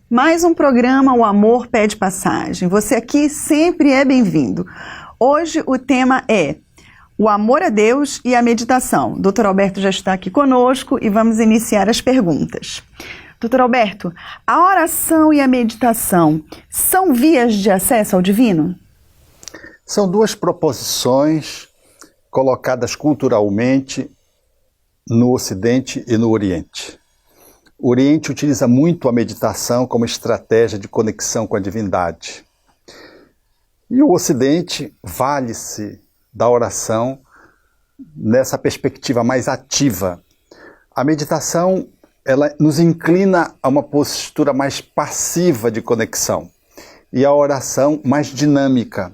Mais um programa O Amor Pede Passagem. Você aqui sempre é bem-vindo. Hoje o tema é o amor a Deus e a meditação. Dr. Alberto já está aqui conosco e vamos iniciar as perguntas. Dr. Alberto, a oração e a meditação são vias de acesso ao divino? São duas proposições colocadas culturalmente no Ocidente e no Oriente. O Oriente utiliza muito a meditação como estratégia de conexão com a divindade. E o Ocidente vale-se da oração nessa perspectiva mais ativa. A meditação, ela nos inclina a uma postura mais passiva de conexão e a oração mais dinâmica.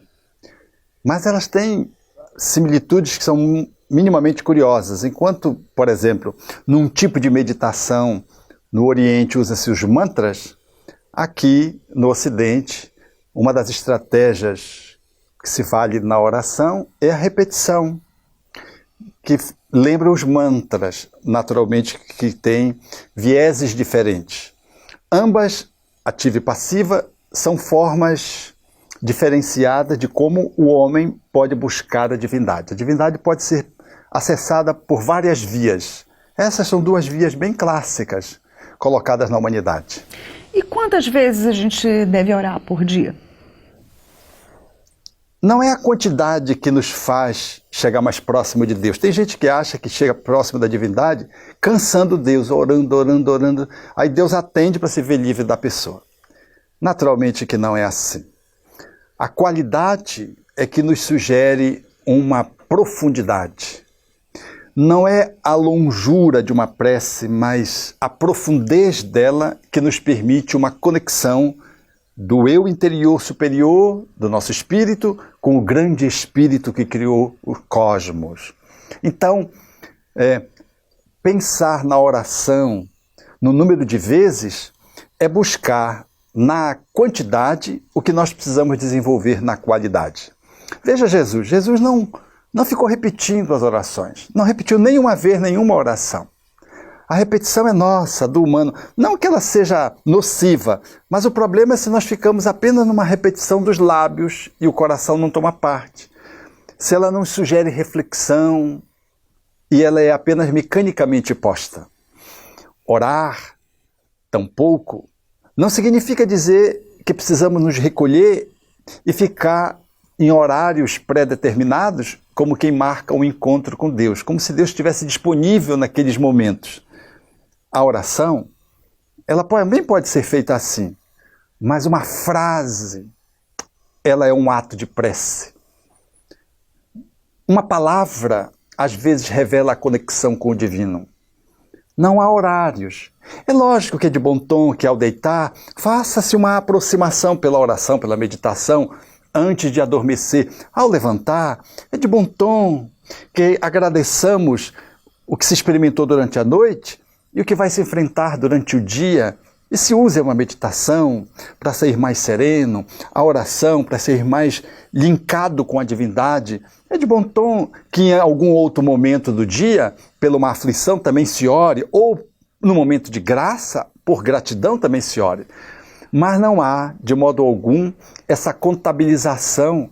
Mas elas têm similitudes que são minimamente curiosas. Enquanto, por exemplo, num tipo de meditação no Oriente usa-se os mantras, aqui no Ocidente, uma das estratégias que se vale na oração é a repetição, que lembra os mantras, naturalmente, que têm vieses diferentes. Ambas, ativa e passiva, são formas diferenciadas de como o homem pode buscar a divindade. A divindade pode ser acessada por várias vias. Essas são duas vias bem clássicas colocadas na humanidade. E quantas vezes a gente deve orar por dia? Não é a quantidade que nos faz chegar mais próximo de Deus. Tem gente que acha que chega próximo da divindade cansando Deus, orando, orando, orando. Aí Deus atende para se ver livre da pessoa. Naturalmente que não é assim. A qualidade é que nos sugere uma profundidade. Não é a longura de uma prece, mas a profundez dela que nos permite uma conexão do eu interior superior, do nosso espírito, com o grande espírito que criou o cosmos. Então, pensar na oração, no número de vezes, é buscar na quantidade o que nós precisamos desenvolver na qualidade. Veja Jesus. Jesus não ficou repetindo as orações. Não repetiu nenhuma vez nenhuma oração. A repetição é nossa, do humano. Não que ela seja nociva, mas o problema é se nós ficamos apenas numa repetição dos lábios e o coração não toma parte. Se ela não sugere reflexão e ela é apenas mecanicamente posta. Orar, tampouco, não significa dizer que precisamos nos recolher e ficar em horários pré-determinados como quem marca um encontro com Deus, como se Deus estivesse disponível naqueles momentos. A oração, ela também pode ser feita assim, mas uma frase, ela é um ato de prece. Uma palavra, às vezes, revela a conexão com o divino. Não há horários. É lógico que é de bom tom que ao deitar, faça-se uma aproximação pela oração, pela meditação, antes de adormecer. Ao levantar, é de bom tom que agradeçamos o que se experimentou durante a noite e o que vai se enfrentar durante o dia. E se use uma meditação para ser mais sereno, a oração para ser mais linkado com a divindade. É de bom tom que em algum outro momento do dia, pela uma aflição também se ore, ou no momento de graça, por gratidão também se ore. Mas não há, de modo algum, essa contabilização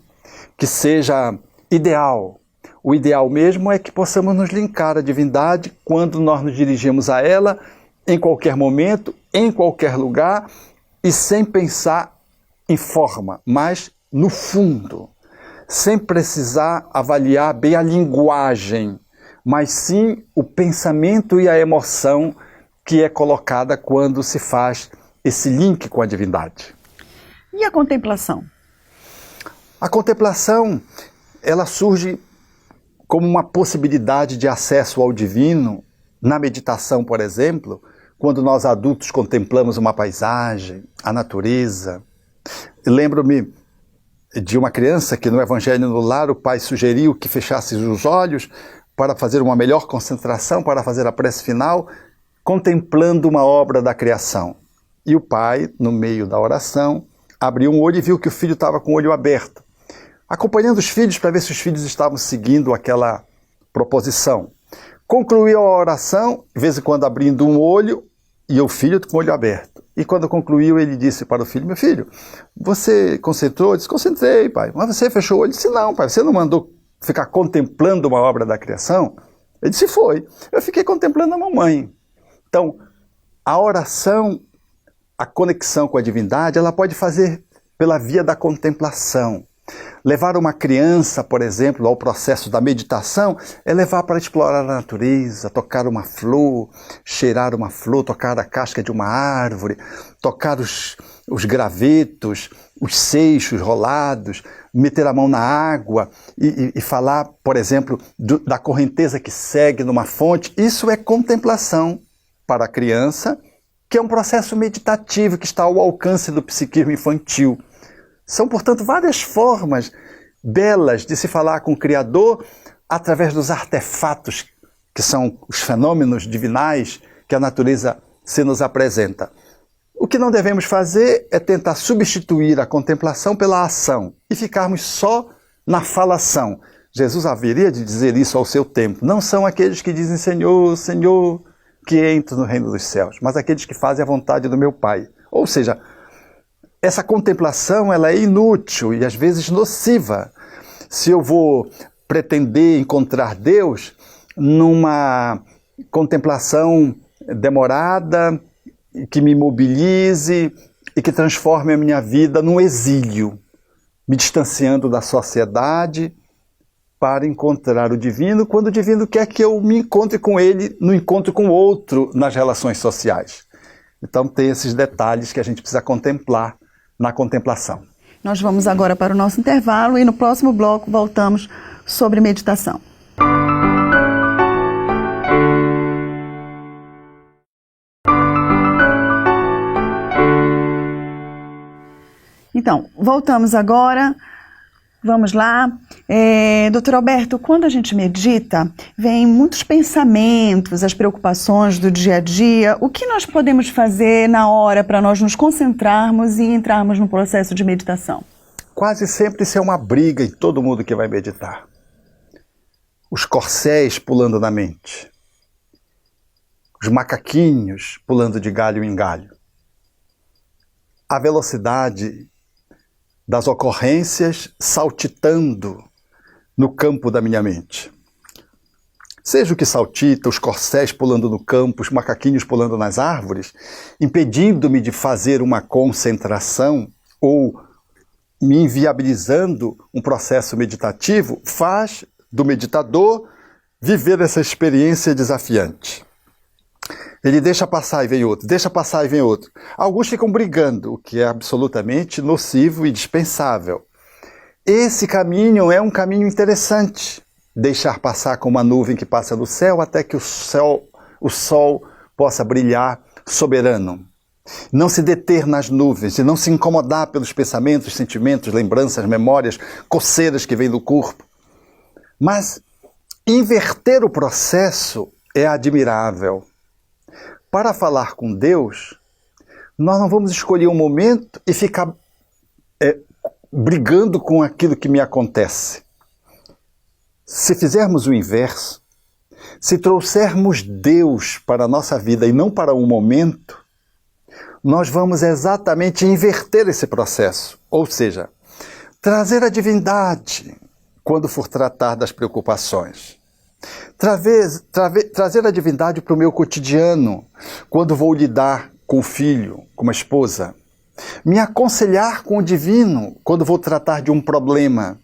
que seja ideal. O ideal mesmo é que possamos nos linkar à divindade quando nós nos dirigimos a ela, em qualquer momento, em qualquer lugar, e sem pensar em forma, mas no fundo, sem precisar avaliar bem a linguagem, mas sim o pensamento e a emoção que é colocada quando se faz esse link com a divindade. E a contemplação? A contemplação, ela surge como uma possibilidade de acesso ao divino, na meditação, por exemplo, quando nós adultos contemplamos uma paisagem, a natureza. Lembro-me de uma criança que no Evangelho no Lar o pai sugeriu que fechasse os olhos para fazer uma melhor concentração, para fazer a prece final, contemplando uma obra da criação. E o pai, no meio da oração, abriu um olho e viu que o filho estava com o olho aberto. acompanhando os filhos para ver se os filhos estavam seguindo aquela proposição. Concluiu a oração, de vez em quando abrindo um olho, e o filho com o olho aberto. E quando concluiu, ele disse para o filho: meu filho, você concentrou? Eu disse: concentrei, pai. Mas você fechou o olho? Eu disse: não, pai, você não mandou ficar contemplando uma obra da criação? Ele disse: foi. Eu fiquei contemplando a mamãe. Então, a oração, a conexão com a divindade, ela pode fazer pela via da contemplação. Levar uma criança, por exemplo, ao processo da meditação é levar para explorar a natureza, tocar uma flor, cheirar uma flor, tocar a casca de uma árvore, tocar os gravetos, os seixos rolados, meter a mão na água e falar, por exemplo, da correnteza que segue numa fonte. Isso é contemplação para a criança, que é um processo meditativo que está ao alcance do psiquismo infantil. São, portanto, várias formas belas de se falar com o Criador através dos artefatos, que são os fenômenos divinais que a natureza se nos apresenta. O que não devemos fazer é tentar substituir a contemplação pela ação e ficarmos só na falação. Jesus haveria de dizer isso ao seu tempo. Não são aqueles que dizem Senhor, Senhor, que entram no reino dos céus, mas aqueles que fazem a vontade do meu Pai. Ou seja, essa contemplação ela é inútil e às vezes nociva. Se eu vou pretender encontrar Deus numa contemplação demorada, que me mobilize e que transforme a minha vida num exílio, me distanciando da sociedade para encontrar o divino, quando o divino quer que eu me encontre com ele no encontro com o outro nas relações sociais. Então tem esses detalhes que a gente precisa contemplar na contemplação. Nós vamos agora para o nosso intervalo e no próximo bloco voltamos sobre meditação. Então, voltamos agora. Vamos lá. Doutor Alberto, quando a gente medita, vem muitos pensamentos, as preocupações do dia a dia. O que nós podemos fazer na hora para nós nos concentrarmos e entrarmos no processo de meditação? Quase sempre isso é uma briga em todo mundo que vai meditar. Os corcéis pulando na mente. Os macaquinhos pulando de galho em galho. A velocidade das ocorrências saltitando no campo da minha mente. Seja o que saltita, os corcéis pulando no campo, os macaquinhos pulando nas árvores, impedindo-me de fazer uma concentração ou me inviabilizando um processo meditativo, faz do meditador viver essa experiência desafiante. Ele deixa passar e vem outro, deixa passar e vem outro. Alguns ficam brigando, o que é absolutamente nocivo e dispensável. Esse caminho é um caminho interessante. Deixar passar como uma nuvem que passa no céu até que o sol possa brilhar soberano. Não se deter nas nuvens e não se incomodar pelos pensamentos, sentimentos, lembranças, memórias, coceiras que vêm do corpo. Mas inverter o processo é admirável. Para falar com Deus, nós não vamos escolher um momento e ficar brigando com aquilo que me acontece. Se fizermos o inverso, se trouxermos Deus para a nossa vida e não para um momento, nós vamos exatamente inverter esse processo. Ou seja, trazer a divindade quando for tratar das preocupações. Trazer a divindade para o meu cotidiano, quando vou lidar com o filho, com a esposa. Me aconselhar com o divino, quando vou tratar de um problema.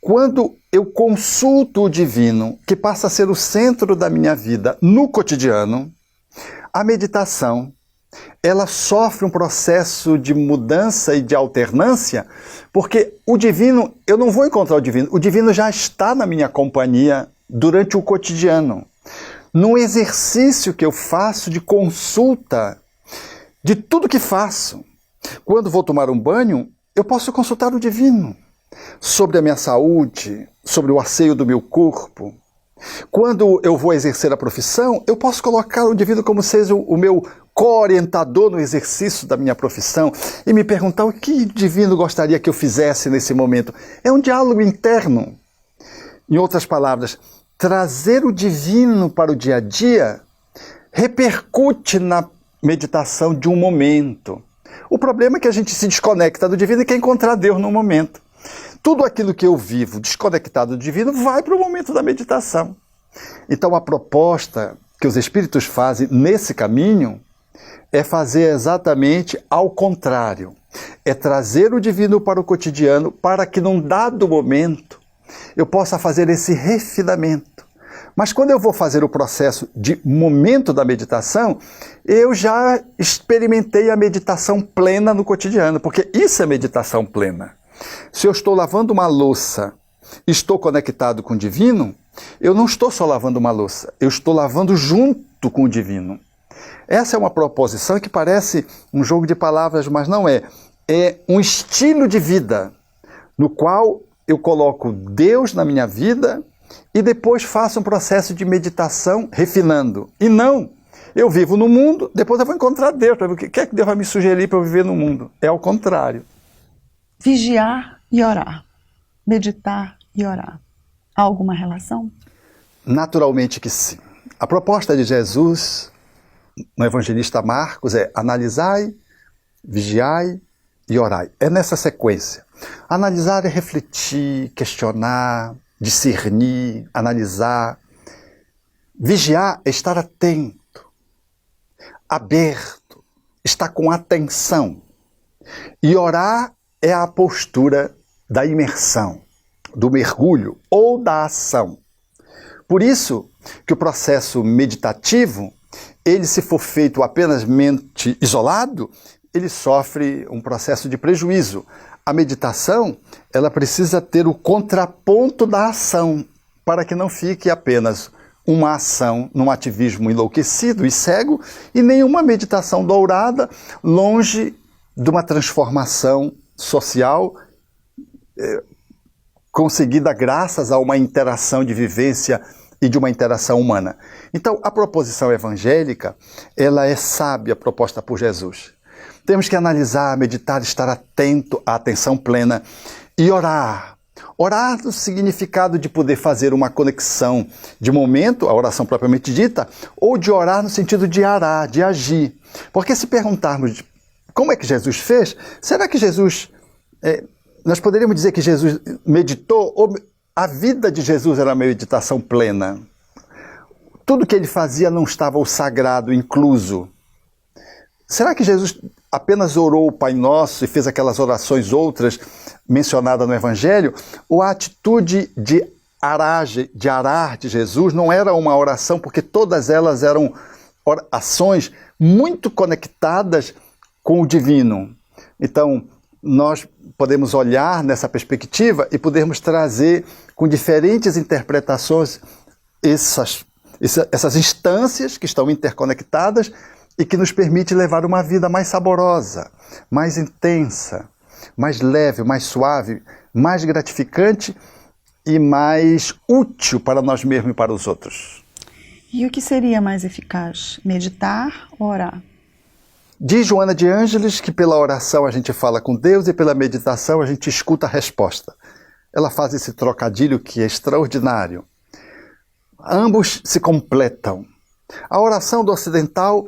Quando eu consulto o divino, que passa a ser o centro da minha vida no cotidiano, a meditação, ela sofre um processo de mudança e de alternância, porque o divino, eu não vou encontrar o divino já está na minha companhia durante o cotidiano, num exercício que eu faço de consulta de tudo que faço. Quando vou tomar um banho, eu posso consultar o divino sobre a minha saúde, sobre o asseio do meu corpo. Quando eu vou exercer a profissão, eu posso colocar o divino como seja o meu co-orientador no exercício da minha profissão e me perguntar o que divino gostaria que eu fizesse nesse momento. É um diálogo interno. Em outras palavras, trazer o divino para o dia a dia repercute na meditação de um momento. O problema é que a gente se desconecta do divino e quer encontrar Deus no momento. Tudo aquilo que eu vivo desconectado do divino vai para o momento da meditação. Então a proposta que os espíritos fazem nesse caminho é fazer exatamente ao contrário. É trazer o divino para o cotidiano para que num dado momento eu possa fazer esse refinamento. Mas quando eu vou fazer o processo de momento da meditação, eu já experimentei a meditação plena no cotidiano, porque isso é meditação plena. Se eu estou lavando uma louça e estou conectado com o divino, eu não estou só lavando uma louça, eu estou lavando junto com o divino. Essa é uma proposição que parece um jogo de palavras, mas não é. É um estilo de vida no qual eu coloco Deus na minha vida e depois faço um processo de meditação refinando. E não, eu vivo no mundo, depois eu vou encontrar Deus, para ver o que é que Deus vai me sugerir para eu viver no mundo. É ao contrário. Vigiar e orar. Meditar e orar. Há alguma relação? Naturalmente que sim. A proposta de Jesus no evangelista Marcos é analisai, vigiai e orai. É nessa sequência. Analisar é refletir, questionar, discernir, analisar. Vigiar é estar atento, aberto, estar com atenção. E orar é a postura da imersão, do mergulho ou da ação. Por isso que o processo meditativo, ele se for feito apenas mente isolado, ele sofre um processo de prejuízo. A meditação, ela precisa ter o contraponto da ação, para que não fique apenas uma ação num ativismo enlouquecido e cego, e nenhuma meditação dourada, longe de uma transformação social conseguida graças a uma interação de vivência e de uma interação humana. Então, a proposição evangélica, ela é sábia, proposta por Jesus. Temos que analisar, meditar, estar atento à atenção plena e orar. Orar no significado de poder fazer uma conexão de momento, a oração propriamente dita, ou de orar no sentido de arar, de agir. Porque se perguntarmos como é que Jesus fez, será que Jesus... nós poderíamos dizer que Jesus meditou, ou a vida de Jesus era uma meditação plena? Tudo que ele fazia não estava o sagrado incluso. Será que Jesus apenas orou o Pai Nosso e fez aquelas orações outras mencionadas no Evangelho? Ou a atitude de arar de Jesus não era uma oração, porque todas elas eram ações muito conectadas com o divino. Então, nós podemos olhar nessa perspectiva e podemos trazer com diferentes interpretações essas instâncias que estão interconectadas e que nos permite levar uma vida mais saborosa, mais intensa, mais leve, mais suave, mais gratificante e mais útil para nós mesmos e para os outros. E o que seria mais eficaz? Meditar ou orar? Diz Joana de Ângeles que pela oração a gente fala com Deus e pela meditação a gente escuta a resposta. Ela faz esse trocadilho que é extraordinário. Ambos se completam. A oração do ocidental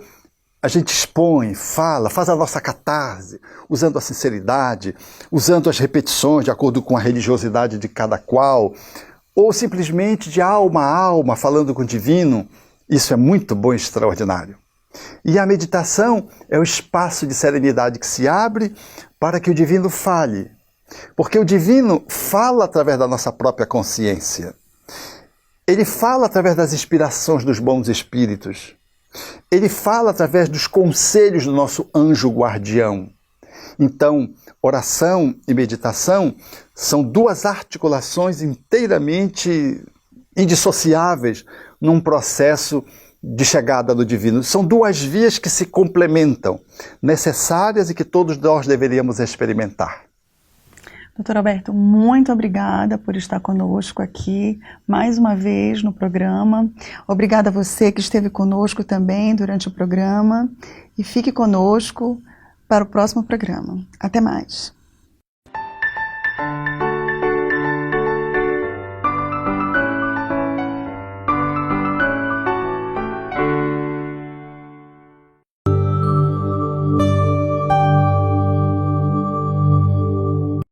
a gente expõe, fala, faz a nossa catarse, usando a sinceridade, usando as repetições de acordo com a religiosidade de cada qual, ou simplesmente de alma a alma, falando com o divino. Isso é muito bom e extraordinário. E a meditação é o espaço de serenidade que se abre para que o divino fale. Porque o divino fala através da nossa própria consciência. Ele fala através das inspirações dos bons espíritos. Ele fala através dos conselhos do nosso anjo guardião. Então, oração e meditação são duas articulações inteiramente indissociáveis num processo de chegada do divino. São duas vias que se complementam, necessárias e que todos nós deveríamos experimentar. Doutor Alberto, muito obrigada por estar conosco aqui mais uma vez no programa. Obrigada a você que esteve conosco também durante o programa. E fique conosco para o próximo programa. Até mais.